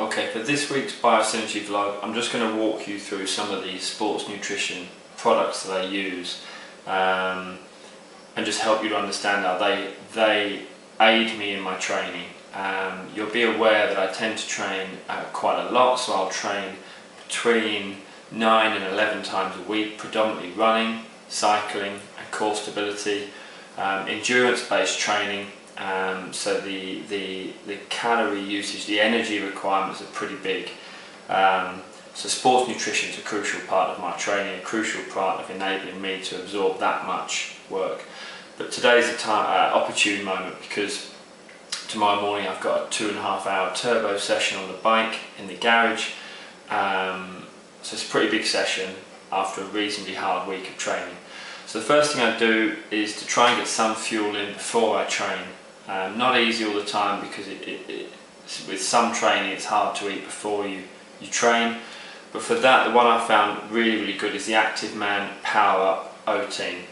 Okay, for this week's Biosynergy vlog, I'm just going to walk you through some of the sports nutrition products that I use and just help you to understand how they aid me in my training. You'll be aware that I tend to train quite a lot, so I'll train between 9 and 11 times a week, predominantly running, cycling and core stability, endurance-based training. So the calorie usage, the energy requirements are pretty big. So sports nutrition is a crucial part of my training, a crucial part of enabling me to absorb that much work. But today's opportune moment because tomorrow morning I've got a 2.5 hour turbo session on the bike in the garage. So it's a pretty big session after a reasonably hard week of training. So the first thing I do is to try and get some fuel in before I train. Not easy all the time because with some training it's hard to eat before you train. But for that, the one I found really good is the Active Man Power Up Oatine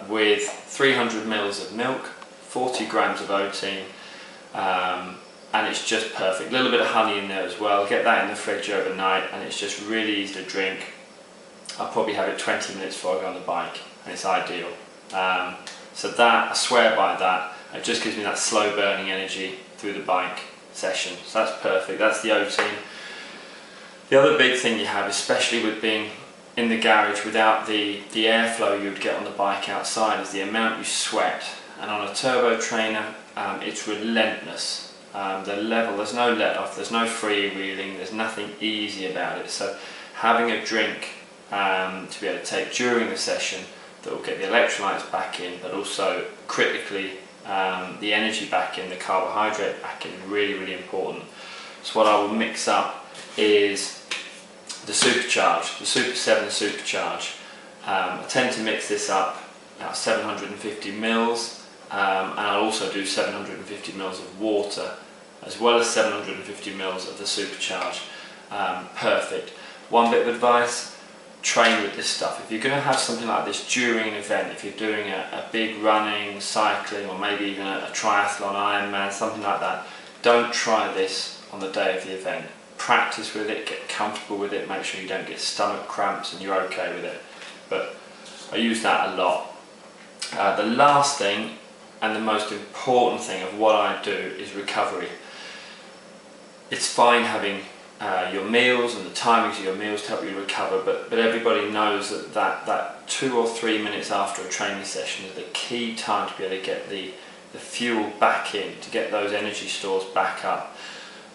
with 300 mils of milk, 40 grams of oatine, and it's just perfect. A little bit of honey in there as well. Get that in the fridge overnight and it's just really easy to drink. I'll probably have it 20 minutes before I go on the bike and it's ideal. So that, I swear by that, it just gives me that slow burning energy through the bike session. So that's perfect, that's the oatine. The other big thing you have, especially with being in the garage without the airflow you would get on the bike outside, is the amount you sweat. And on a turbo trainer, it's relentless. The level, there's no let off, there's no freewheeling, there's nothing easy about it. So having a drink to be able to take during the session that will get the electrolytes back in, but also critically the energy back in, the carbohydrate back in, really important. So what I will mix up is the Supercharge, the Super 7 Supercharge. I tend to mix this up about 750 mils, and I'll also do 750 mils of water as well as 750 mils of the Supercharge. Perfect. One bit of advice: train with this stuff. If you're going to have something like this during an event, if you're doing a big running, cycling, or maybe even a triathlon, Ironman, something like that, don't try this on the day of the event. Practice with it, get comfortable with it, make sure you don't get stomach cramps and you're okay with it. But I use that a lot. The last thing and the most important thing of what I do is recovery. It's fine having your meals and the timings of your meals to help you recover, but everybody knows that 2 or 3 minutes after a training session is the key time to be able to get the fuel back in, to get those energy stores back up.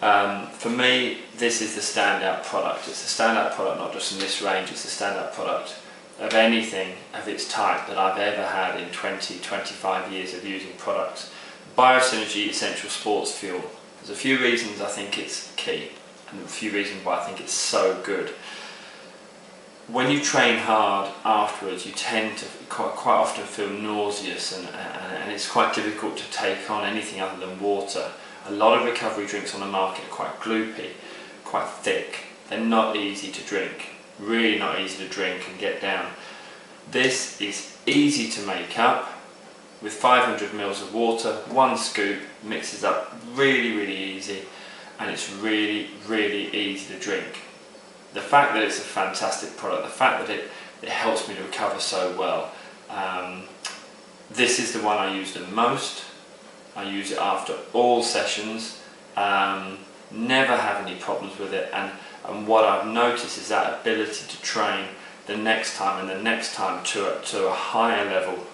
For me, this is the standout product. It's the standout product not just in this range, it's the standout product of anything of its type that I've ever had in 20-25 years of using products. Biosynergy Essential Sports Fuel. There's a few reasons I think it's key, and a few reasons why I think it's so good. When you train hard afterwards, you tend to quite often feel nauseous and it's quite difficult to take on anything other than water. A lot of recovery drinks on the market are quite gloopy, quite thick. They're not easy to drink, really not easy to drink and get down. This is easy to make up with 500 mils of water, 1 scoop, mixes up really easy, and it's really easy to drink. The fact that it's a fantastic product, the fact that it helps me to recover so well, this is the one I use the most. I use it after all sessions, never have any problems with it, and what I've noticed is that ability to train the next time and the next time to a higher level,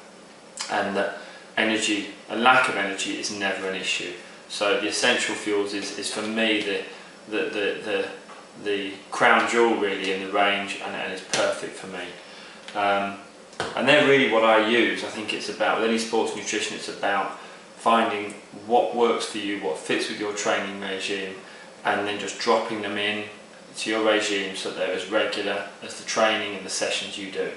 and that a lack of energy is never an issue. So the essential fuels is for me the crown jewel really in the range, and it's perfect for me. And they're really what I use. I think it's about, with any sports nutrition, it's about finding what works for you, what fits with your training regime, and then just dropping them in to your regime so they're as regular as the training and the sessions you do.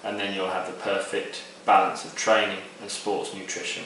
And then you'll have the perfect balance of training and sports nutrition.